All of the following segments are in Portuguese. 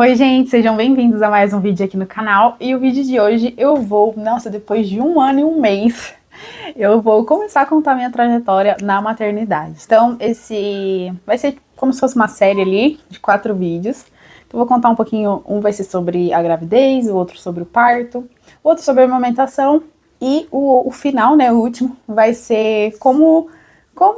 Oi, gente, sejam bem-vindos a mais um vídeo aqui no canal. E o vídeo de hoje depois de 1 ano e 1 mês, eu vou começar a contar minha trajetória na maternidade. Então, esse vai ser como se fosse uma série ali de 4 vídeos. Eu vou contar um pouquinho, um vai ser sobre a gravidez, o outro sobre o parto, o outro sobre a amamentação e o final, né, o último, vai ser como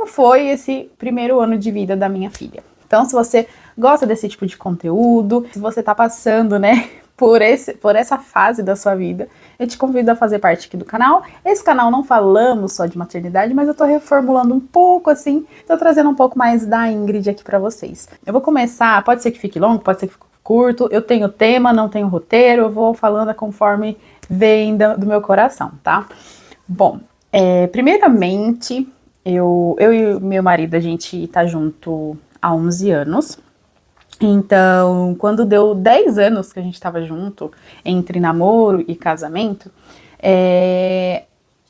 foi esse primeiro ano de vida da minha filha. Então, se você gosta desse tipo de conteúdo, se você tá passando, né, por essa fase da sua vida, eu te convido a fazer parte aqui do canal. Esse canal não falamos só de maternidade, mas eu tô reformulando um pouco assim, tô trazendo um pouco mais da Ingrid aqui pra vocês. Eu vou começar, pode ser que fique longo, pode ser que fique curto, eu tenho tema, não tenho roteiro, eu vou falando conforme vem do meu coração, tá? Bom, primeiramente, eu e meu marido, a gente tá junto há 11 anos. Então, quando deu 10 anos que a gente tava junto, entre namoro e casamento,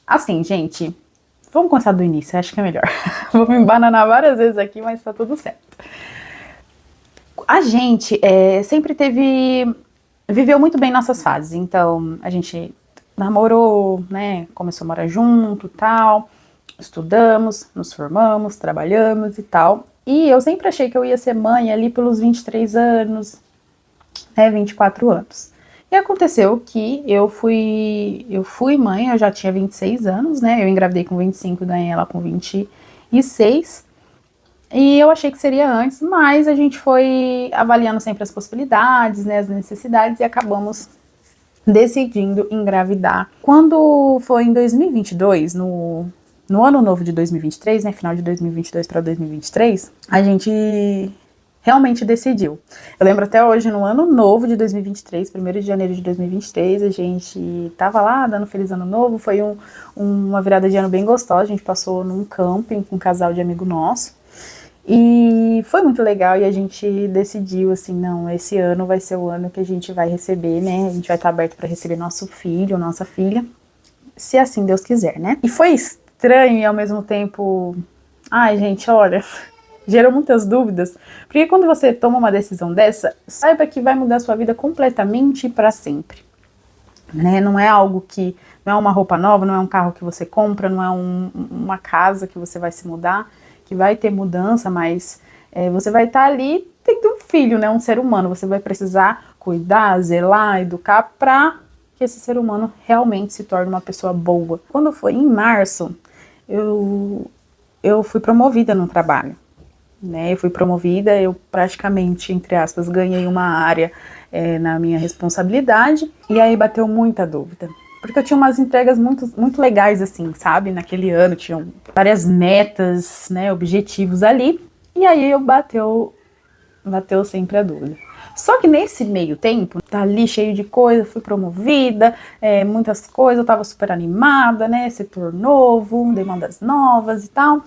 assim, gente, vamos começar do início, acho que é melhor. Vou me embananar várias vezes aqui, mas tá tudo certo. A gente sempre viveu muito bem nossas fases, então a gente namorou, né, começou a morar junto, tal, estudamos, nos formamos, trabalhamos e tal. E eu sempre achei que eu ia ser mãe ali pelos 23 anos, né, 24 anos. E aconteceu que eu fui mãe, eu já tinha 26 anos, né, eu engravidei com 25 e ganhei ela com 26. E eu achei que seria antes, mas a gente foi avaliando sempre as possibilidades, né, as necessidades e acabamos decidindo engravidar. Quando foi em 2022, no ano novo de 2023, né, final de 2022 para 2023, a gente realmente decidiu. Eu lembro até hoje, no ano novo de 2023, 1º de janeiro de 2023, a gente tava lá dando feliz ano novo, foi uma virada de ano bem gostosa, a gente passou num camping com um casal de amigo nosso, e foi muito legal e a gente decidiu assim, não, esse ano vai ser o ano que a gente vai receber, né, a gente vai estar aberto para receber nosso filho, nossa filha, se assim Deus quiser, né. E foi estranho e ao mesmo tempo, ai gente, olha, gerou muitas dúvidas, porque quando você toma uma decisão dessa, saiba que vai mudar a sua vida completamente para sempre, né, não é algo que, não é uma roupa nova, não é um carro que você compra, não é uma casa que você vai se mudar, que vai ter mudança, mas você vai estar ali tendo um filho, né, um ser humano, você vai precisar cuidar, zelar, educar para que esse ser humano realmente se torne uma pessoa boa. Quando foi em março, eu fui promovida no trabalho, né, eu fui promovida, eu praticamente, entre aspas, ganhei uma área na minha responsabilidade, e aí bateu muita dúvida. Porque eu tinha umas entregas muito legais, assim, sabe? Naquele ano, tinham várias metas, né, objetivos ali. E aí bateu sempre a dúvida. Só que nesse meio tempo, tá ali cheio de coisa, fui promovida, muitas coisas, eu tava super animada, né? Setor novo, demandas novas e tal.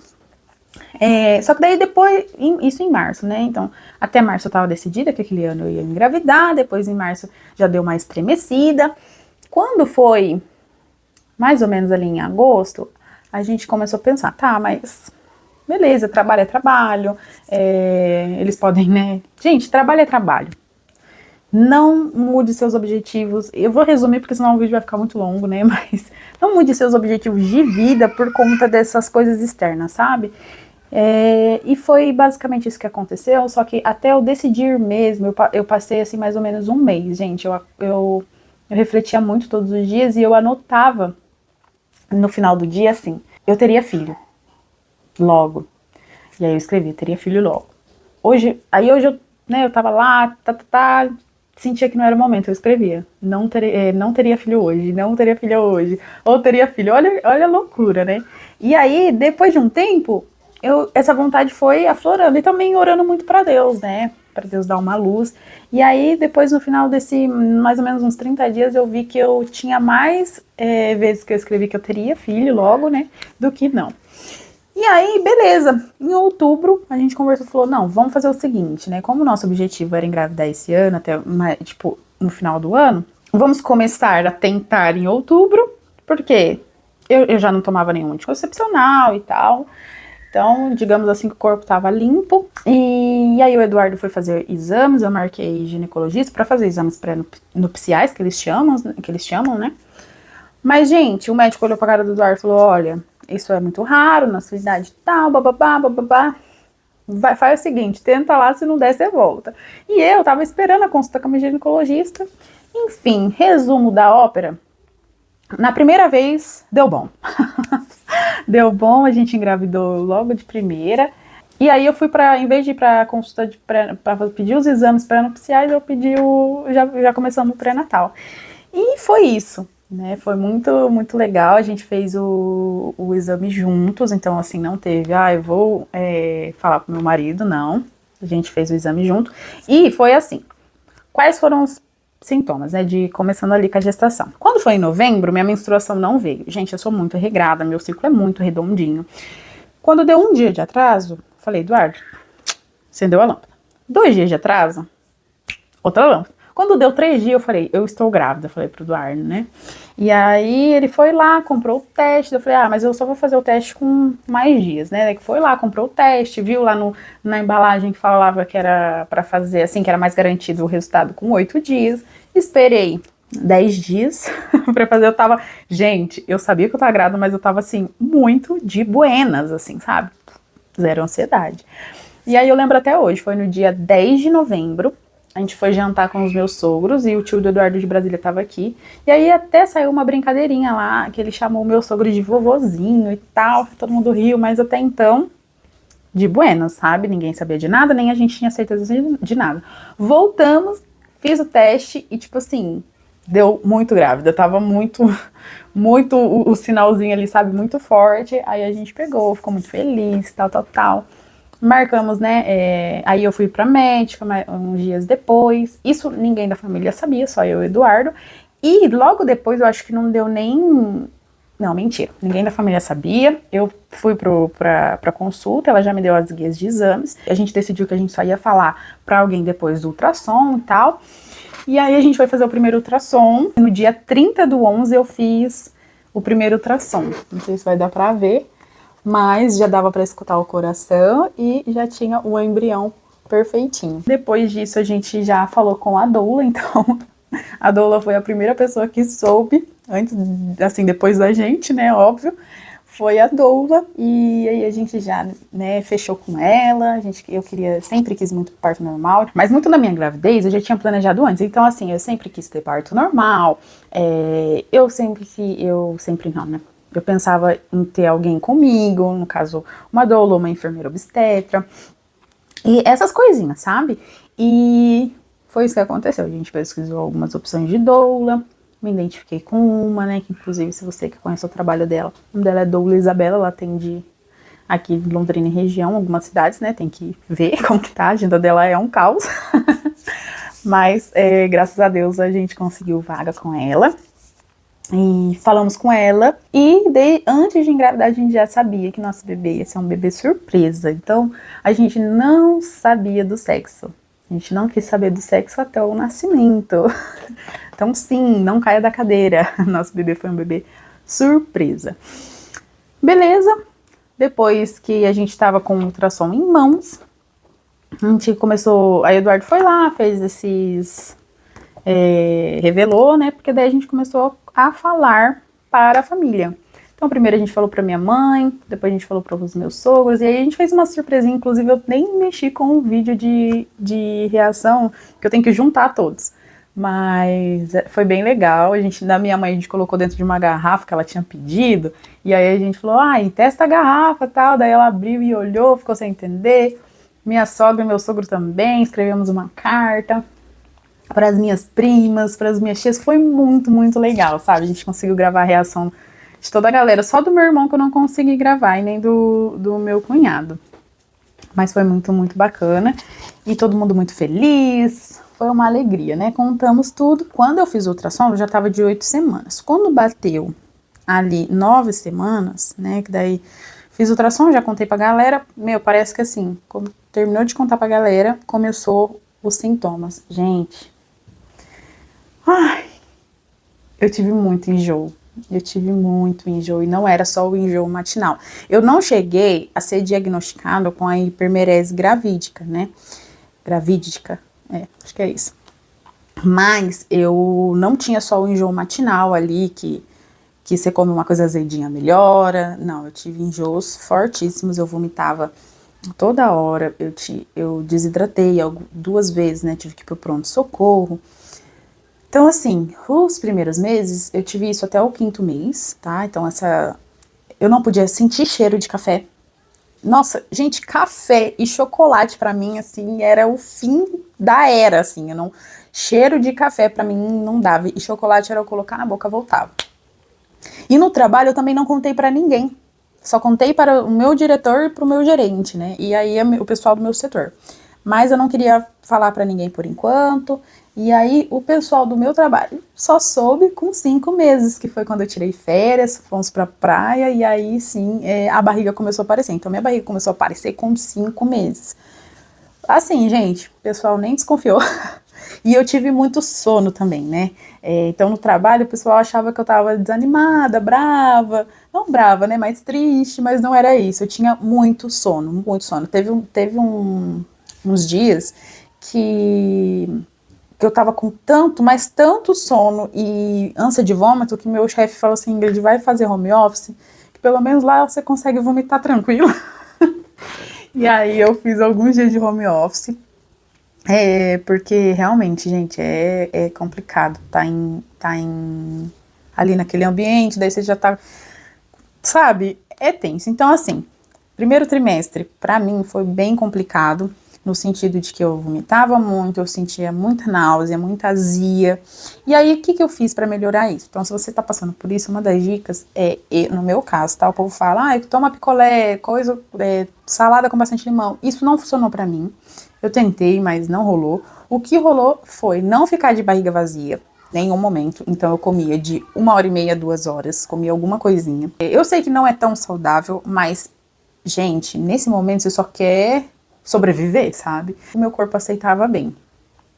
Só que daí depois, isso em março, né? Então, até março eu tava decidida que aquele ano eu ia engravidar, depois em março já deu uma estremecida. Quando foi mais ou menos ali em agosto, a gente começou a pensar, tá, mas beleza, trabalho é trabalho, eles podem, né? Gente, trabalho é trabalho. Não mude seus objetivos. Eu vou resumir porque senão o vídeo vai ficar muito longo, né? Mas não mude seus objetivos de vida por conta dessas coisas externas, sabe? E foi basicamente isso que aconteceu, só que até eu decidir mesmo, eu passei assim mais ou menos 1 mês, gente. Eu refletia muito todos os dias e eu anotava no final do dia assim, eu teria filho logo. E aí eu escrevi, eu teria filho logo. Hoje eu tava lá, sentia que não era o momento, eu escrevia, não teria filho hoje, não teria filho hoje, ou teria filho, olha a loucura, né? E aí, depois de um tempo, essa vontade foi aflorando, e também orando muito pra Deus, né? Pra Deus dar uma luz. E aí, depois, no final desse, mais ou menos uns 30 dias, eu vi que eu tinha mais vezes que eu escrevi que eu teria filho logo, né? Do que não. E aí, beleza, em outubro a gente conversou e falou, não, vamos fazer o seguinte, né, como o nosso objetivo era engravidar esse ano, até, tipo, no final do ano, vamos começar a tentar em outubro, porque eu já não tomava nenhum anticoncepcional e tal, Então, digamos assim, que o corpo estava limpo. E aí o Eduardo foi fazer exames, eu marquei ginecologista para fazer exames pré-nupciais, que eles chamam, né? Mas, gente, o médico olhou pra cara do Eduardo e falou, olha, isso é muito raro, na sua idade e tal, bababá, bababá. Faz o seguinte, tenta lá, se não der, você volta. E eu tava esperando a consulta com a minha ginecologista. Enfim, resumo da ópera. Na primeira vez, deu bom. Deu bom, a gente engravidou logo de primeira. E aí eu fui em vez de ir pra consulta para pedir os exames pré-nupciais, eu pedi já começamos o pré-natal. E foi isso, né? Foi muito, muito legal. A gente fez o exame juntos, então assim, não teve, eu vou falar pro meu marido, não. A gente fez o exame junto. E foi assim, quais foram os sintomas, né, começando ali com a gestação. Quando foi em novembro, minha menstruação não veio. Gente, eu sou muito regrada, meu ciclo é muito redondinho. Quando deu um dia de atraso, falei, Eduardo, acendeu a lâmpada. 2 dias de atraso, outra lâmpada. Quando deu 3 dias, eu falei, eu estou grávida, falei pro Eduardo, né? E aí ele foi lá, comprou o teste, eu falei, mas eu só vou fazer o teste com mais dias, né? Ele foi lá, comprou o teste, viu lá na embalagem que falava que era pra fazer, assim, que era mais garantido o resultado com 8 dias. Esperei 10 dias pra fazer, gente, eu sabia que eu tava grávida, mas eu tava, assim, muito de buenas, assim, sabe? Zero ansiedade. E aí eu lembro até hoje, foi no dia 10 de novembro, a gente foi jantar com os meus sogros e o tio do Eduardo de Brasília tava aqui. E aí até saiu uma brincadeirinha lá, que ele chamou o meu sogro de vovozinho e tal, todo mundo riu, mas até então, de buenas, sabe? Ninguém sabia de nada, nem a gente tinha certeza de nada. Voltamos, fiz o teste e tipo assim, deu muito grávida, tava muito o sinalzinho ali, sabe, muito forte. Aí a gente pegou, ficou muito feliz, tal. Marcamos, né, aí eu fui pra médica uns dias depois, isso ninguém da família sabia, só eu e o Eduardo, e logo depois eu acho que não deu nem, não, mentira, ninguém da família sabia, eu fui pra consulta, ela já me deu as guias de exames, a gente decidiu que a gente só ia falar pra alguém depois do ultrassom e tal, e aí a gente foi fazer o primeiro ultrassom, no dia 30/11 eu fiz o primeiro ultrassom, não sei se vai dar pra ver, mas já dava para escutar o coração e já tinha o embrião perfeitinho. Depois disso a gente já falou com a doula, então a doula foi a primeira pessoa que soube, antes, assim, depois da gente, né, óbvio, foi a doula, e aí a gente já, né, fechou com ela, eu sempre quis muito parto normal, mas muito na minha gravidez eu já tinha planejado antes, então assim, eu sempre quis ter parto normal, eu pensava em ter alguém comigo, no caso, uma doula, uma enfermeira obstetra, e essas coisinhas, sabe? E foi isso que aconteceu. A gente pesquisou algumas opções de doula, me identifiquei com uma, né? Que inclusive, se você que conhece o trabalho dela, o nome dela é Doula Isabela, ela atende aqui em Londrina e região, algumas cidades, né? Tem que ver como que tá, a agenda dela é um caos. Mas, graças a Deus, a gente conseguiu vaga com ela. E falamos com ela e antes de engravidar a gente já sabia que nosso bebê ia ser um bebê surpresa, então a gente não sabia do sexo, a gente não quis saber do sexo até o nascimento, então sim, não caia da cadeira, nosso bebê foi um bebê surpresa. Beleza, depois que a gente estava com o ultrassom em mãos, a gente começou, aí o Eduardo foi lá, fez revelou, né, porque daí a gente começou a falar para a família. Então primeiro a gente falou para minha mãe, depois a gente falou para os meus sogros, e aí a gente fez uma surpresinha, inclusive eu nem mexi com o vídeo de reação, que eu tenho que juntar todos. Mas foi bem legal, da minha mãe a gente colocou dentro de uma garrafa que ela tinha pedido, e aí a gente falou, testa a garrafa e tal, daí ela abriu e olhou, ficou sem entender. Minha sogra e meu sogro também, escrevemos uma carta para as minhas primas, para as minhas tias, foi muito, muito legal, sabe? A gente conseguiu gravar a reação de toda a galera, só do meu irmão que eu não consegui gravar, e nem do meu cunhado. Mas foi muito, muito bacana, e todo mundo muito feliz, foi uma alegria, né? Contamos tudo. Quando eu fiz o ultrassom, eu já tava de 8 semanas. Quando bateu ali 9 semanas, né, que daí fiz o ultrassom, já contei pra galera, parece que assim, como terminou de contar pra galera, começou os sintomas. Gente, eu tive muito enjoo. Eu tive muito enjoo, e não era só o enjoo matinal. Eu não cheguei a ser diagnosticada com a hipermerese gravídica, né? Gravídica, acho que é isso. Mas eu não tinha só o enjoo matinal ali, que você come uma coisa azedinha melhora. Não, eu tive enjoos fortíssimos, eu vomitava toda hora, eu desidratei 2 vezes, né? Tive que ir pro pronto-socorro. Então, assim, os primeiros meses, eu tive isso até o 5º mês, tá? Então, eu não podia sentir cheiro de café. Nossa, gente, café e chocolate pra mim, assim, era o fim da era, assim. Cheiro de café pra mim não dava. E chocolate era eu colocar na boca, voltava. E no trabalho eu também não contei pra ninguém. Só contei para o meu diretor e pro meu gerente, né? E aí o pessoal do meu setor. Mas eu não queria falar pra ninguém por enquanto. E aí o pessoal do meu trabalho só soube com 5 meses, que foi quando eu tirei férias, fomos pra praia, e aí sim a barriga começou a aparecer. Então minha barriga começou a aparecer com 5 meses. Assim, gente, o pessoal nem desconfiou. E eu tive muito sono também, né? Então no trabalho o pessoal achava que eu tava desanimada, brava. Não brava, né? Mas triste, mas não era isso. Eu tinha muito sono, muito sono. Teve uns dias que eu tava com tanto, mas tanto sono e ânsia de vômito que meu chefe falou assim: Ingrid, vai fazer home office, que pelo menos lá você consegue vomitar tranquilo. E aí eu fiz alguns dias de home office, porque realmente, gente, é complicado, ali naquele ambiente, daí você já tá, sabe, é tenso. Então, assim, primeiro trimestre, pra mim, foi bem complicado, no sentido de que eu vomitava muito, eu sentia muita náusea, muita azia. E aí, o que eu fiz pra melhorar isso? Então, se você tá passando por isso, uma das dicas no meu caso, tá? O povo fala, toma picolé, salada com bastante limão. Isso não funcionou pra mim. Eu tentei, mas não rolou. O que rolou foi não ficar de barriga vazia, nenhum momento. Então eu comia de 1h30, 2 horas, comia alguma coisinha. Eu sei que não é tão saudável, mas, gente, nesse momento você só quer sobreviver, sabe? O meu corpo aceitava bem.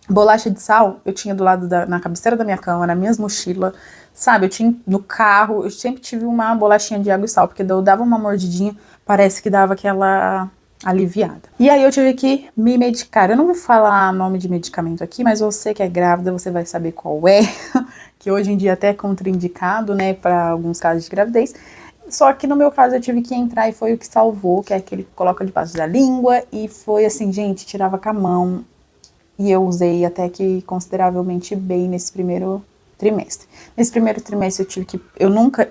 Bolacha de sal, eu tinha do lado na cabeceira da minha cama, nas minhas mochilas, sabe? Eu tinha no carro, eu sempre tive uma bolachinha de água e sal, porque eu dava uma mordidinha, parece que dava aquela aliviada. E aí eu tive que me medicar. Eu não vou falar nome de medicamento aqui, mas você que é grávida, você vai saber qual é, que hoje em dia até é contraindicado, né, para alguns casos de gravidez. Só que no meu caso eu tive que entrar e foi o que salvou, que é aquele que coloca debaixo da língua, e foi assim, gente, tirava com a mão, e eu usei até que consideravelmente bem nesse primeiro trimestre. Nesse primeiro trimestre eu nunca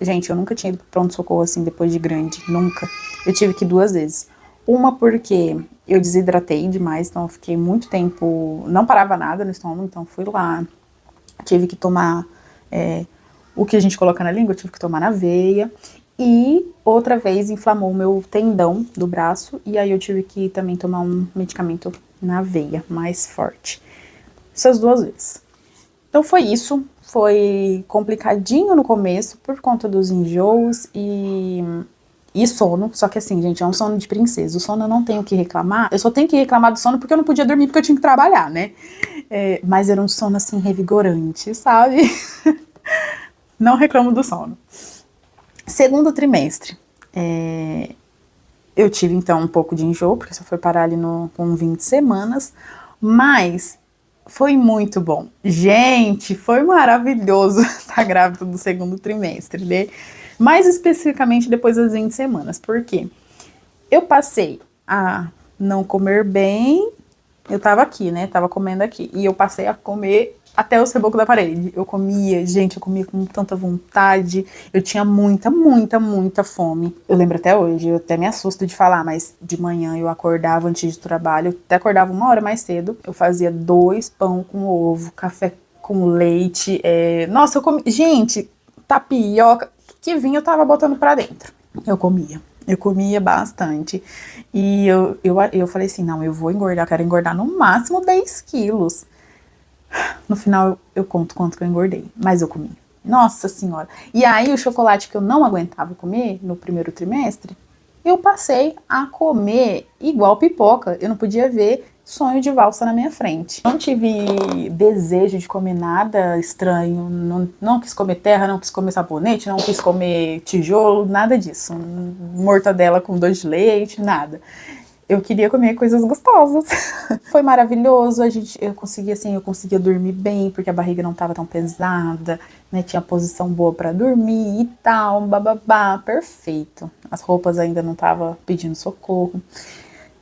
tinha ido pro pronto-socorro assim depois de grande, nunca. Eu tive que ir 2 vezes. Uma porque eu desidratei demais, então eu fiquei muito tempo, não parava nada no estômago, então fui lá, tive que tomar o que a gente coloca na língua, eu tive que tomar na veia, e outra vez inflamou o meu tendão do braço, e aí eu tive que também tomar um medicamento na veia, mais forte. Essas 2 vezes. Então foi isso, foi complicadinho no começo, por conta dos enjoos e sono, só que assim, gente, é um sono de princesa. O sono eu não tenho que reclamar, eu só tenho que reclamar do sono porque eu não podia dormir porque eu tinha que trabalhar, né? Mas era um sono assim, revigorante, sabe? Não reclamo do sono. Segundo trimestre, eu tive então um pouco de enjoo, porque só foi parar ali com 20 semanas, mas foi muito bom. Gente, foi maravilhoso estar grávida do segundo trimestre, né? Mais especificamente depois das 20 semanas, porque eu passei a não comer bem, eu tava aqui, né, tava comendo aqui, e eu passei a comer até o reboco da parede. Eu comia com tanta vontade, eu tinha muita, muita, muita fome. Eu lembro até hoje, eu até me assusto de falar, mas de manhã eu acordava antes do trabalho, eu até acordava 1 hora mais cedo, eu fazia 2 pão com ovo, café com leite, nossa, eu comia, gente, tapioca, que vinha eu tava botando pra dentro. Eu comia bastante. E eu falei assim, não, eu vou engordar, eu quero engordar no máximo 10 quilos. No final eu conto quanto que eu engordei, mas eu comi. Nossa senhora. E aí o chocolate que eu não aguentava comer no primeiro trimestre, eu passei a comer igual pipoca. Eu não podia ver sonho de valsa na minha frente. Não tive desejo de comer nada estranho, não quis comer terra, não quis comer sabonete, não quis comer tijolo, nada disso. Mortadela com doce de leite, nada. Eu queria comer coisas gostosas. Foi maravilhoso, eu conseguia dormir bem, porque a barriga não estava tão pesada, né? Tinha posição boa para dormir e tal, bababá, perfeito. As roupas ainda não estavam pedindo socorro.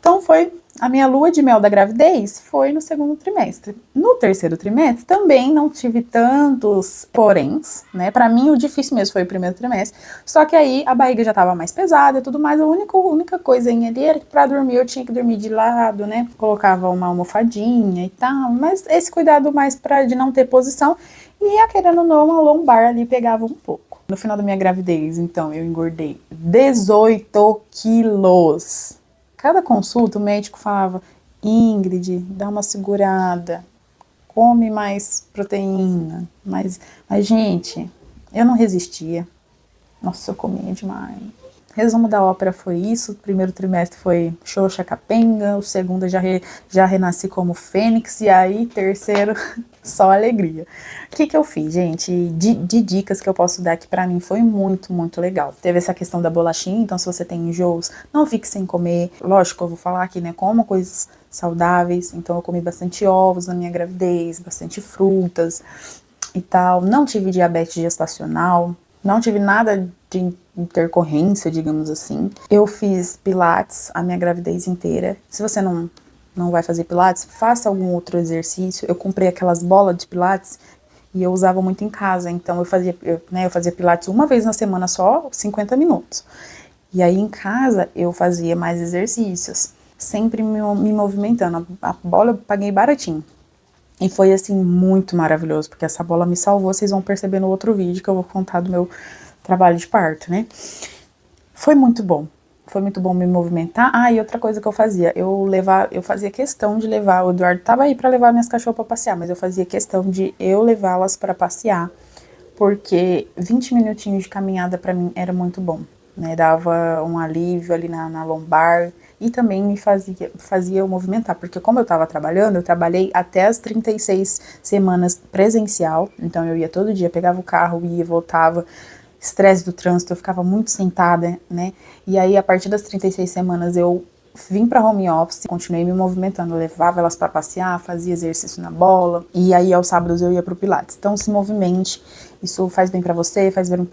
Então foi a minha lua de mel da gravidez, foi no segundo trimestre. No terceiro trimestre também não tive tantos poréns, né? Pra mim o difícil mesmo foi o primeiro trimestre. Só que aí a barriga já tava mais pesada e tudo mais. A única coisinha ali era que pra dormir eu tinha que dormir de lado, né? Colocava uma almofadinha e tal. Mas esse cuidado mais de não ter posição. E querendo ou não, a lombar ali pegava um pouco. No final da minha gravidez, então, eu engordei 18 quilos. Cada consulta o médico falava: Ingrid, dá uma segurada, come mais proteína. Mas gente, eu não resistia. Nossa, eu comia demais. Resumo da ópera foi isso. O primeiro trimestre foi xoxa capenga, o segundo já renasci como fênix, e aí terceiro só alegria. O que eu fiz, gente? De dicas que eu posso dar, que pra mim foi muito, muito legal. Teve essa questão da bolachinha, então se você tem enjoos, não fique sem comer. Lógico, eu vou falar aqui, né, coma coisas saudáveis. Então eu comi bastante ovos na minha gravidez, bastante frutas e tal. Não tive diabetes gestacional, não tive nada de intercorrência, digamos assim. Eu fiz pilates a minha gravidez inteira. Se você não vai fazer pilates, faça algum outro exercício. Eu comprei aquelas bolas de pilates e eu usava muito em casa. Então eu fazia pilates uma vez na semana só, 50 minutos. E aí em casa eu fazia mais exercícios, sempre me movimentando. A bola eu paguei baratinho. E foi assim muito maravilhoso, porque essa bola me salvou. Vocês vão perceber no outro vídeo que eu vou contar do meu trabalho de parto, né? Foi muito bom me movimentar. E outra coisa que eu fazia, eu fazia questão de levar, o Eduardo tava aí pra levar minhas cachorras pra passear, mas eu fazia questão de eu levá-las pra passear, porque 20 minutinhos de caminhada pra mim era muito bom, né? Dava um alívio ali na lombar, e também me fazia eu movimentar, porque como eu tava trabalhando, eu trabalhei até as 36 semanas presencial, então eu ia todo dia, pegava o carro, ia, voltava, estresse do trânsito, eu ficava muito sentada, né? E aí, a partir das 36 semanas, eu vim para home office, continuei me movimentando, eu levava elas para passear, fazia exercício na bola, e aí aos sábados eu ia pro Pilates. Então, se movimente, isso faz bem para você, faz bem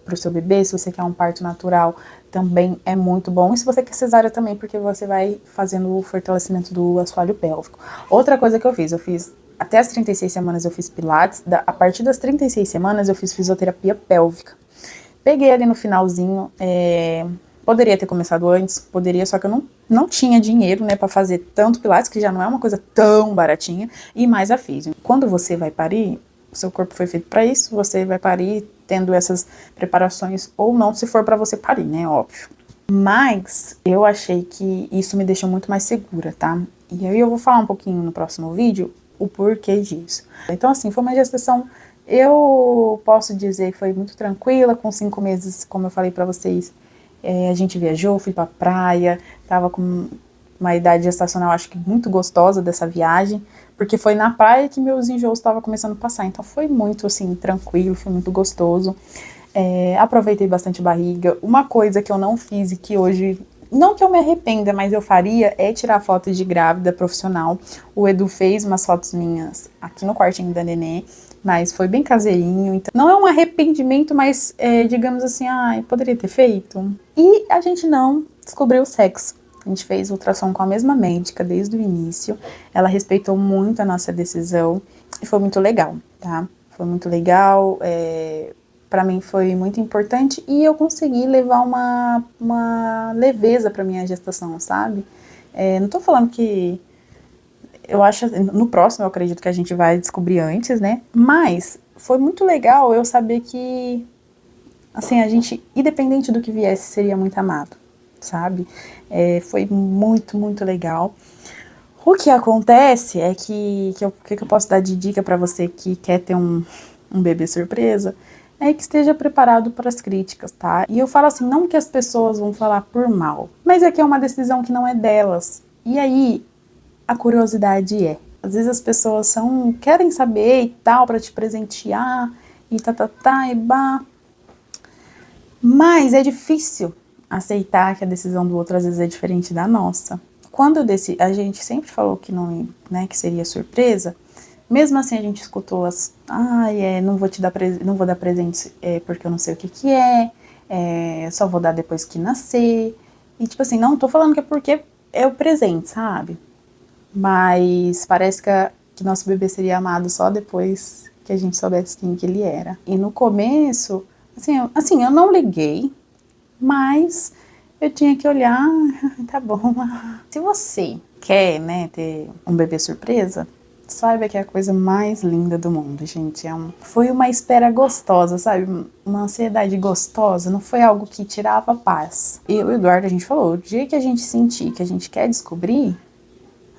pro seu bebê. Se você quer um parto natural, também é muito bom. E se você quer cesárea também, porque você vai fazendo o fortalecimento do assoalho pélvico. Outra coisa que eu fiz até as 36 semanas eu fiz Pilates, a partir das 36 semanas eu fiz fisioterapia pélvica. Peguei ali no finalzinho, poderia ter começado antes, poderia, só que eu não tinha dinheiro, né, pra fazer tanto Pilates, que já não é uma coisa tão baratinha, e mais a físio. Quando você vai parir, o seu corpo foi feito pra isso, você vai parir tendo essas preparações, ou não, se for pra você parir, né, óbvio. Mas eu achei que isso me deixou muito mais segura, tá? E aí eu vou falar um pouquinho no próximo vídeo o porquê disso. Então, assim, foi uma gestação, eu posso dizer que foi muito tranquila. Com 5 meses, como eu falei pra vocês, a gente viajou, fui pra praia, tava com uma idade gestacional, acho que muito gostosa dessa viagem, porque foi na praia que meus enjoos estavam começando a passar, então foi muito, assim, tranquilo, foi muito gostoso. Aproveitei bastante barriga. Uma coisa que eu não fiz e que hoje, não que eu me arrependa, mas eu faria, é tirar fotos de grávida profissional. O Edu fez umas fotos minhas aqui no quartinho da nenê, mas foi bem caseirinho, então não é um arrependimento, mas digamos assim, poderia ter feito. E a gente não descobriu o sexo. A gente fez ultrassom com a mesma médica desde o início. Ela respeitou muito a nossa decisão e foi muito legal, tá? Foi muito legal, pra mim foi muito importante, e eu consegui levar uma leveza pra minha gestação, sabe? Não tô falando que... Eu acho, no próximo eu acredito que a gente vai descobrir antes, né? Mas foi muito legal eu saber que, assim, a gente, independente do que viesse, seria muito amado, sabe? Foi muito, muito legal. O que acontece é que eu posso dar de dica pra você que quer ter um bebê surpresa, é que esteja preparado para as críticas, tá? E eu falo assim, não que as pessoas vão falar por mal, mas é que é uma decisão que não é delas. E aí, a curiosidade é. Às vezes as pessoas querem saber e tal, para te presentear, e e bah. Mas é difícil aceitar que a decisão do outro às vezes é diferente da nossa. Quando a gente sempre falou que não, né, que seria surpresa, mesmo assim a gente escutou não vou dar presente porque eu não sei o que é, só vou dar depois que nascer. E tipo assim, não tô falando que é porque é o presente, sabe? Mas parece que nosso bebê seria amado só depois que a gente soubesse quem que ele era. E no começo, assim, eu não liguei, mas eu tinha que olhar, tá bom. Se você quer, né, ter um bebê surpresa, saiba que é a coisa mais linda do mundo, gente. Foi uma espera gostosa, sabe? Uma ansiedade gostosa, não foi algo que tirava a paz. Eu e o Eduardo, a gente falou, o dia que a gente sentir que a gente quer descobrir,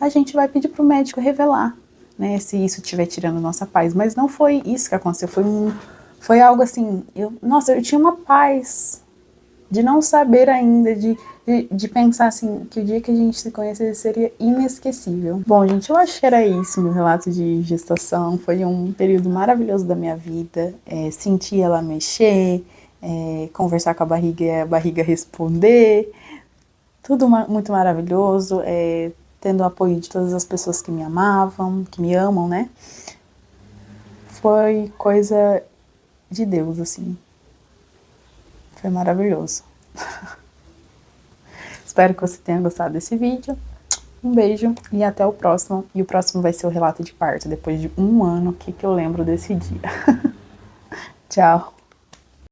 a gente vai pedir pro médico revelar, né, se isso estiver tirando nossa paz. Mas não foi isso que aconteceu, foi algo assim, eu tinha uma paz de não saber ainda, de pensar assim, que o dia que a gente se conhecesse seria inesquecível. Bom, gente, eu acho que era isso, meu relato de gestação. Foi um período maravilhoso da minha vida, sentir ela mexer, conversar com a barriga e a barriga responder, tudo muito maravilhoso, tendo o apoio de todas as pessoas que me amavam, que me amam, né? Foi coisa de Deus, assim. Foi maravilhoso. Espero que você tenha gostado desse vídeo. Um beijo e até o próximo. E o próximo vai ser o relato de parto, depois de 1 ano, o que eu lembro desse dia. Tchau.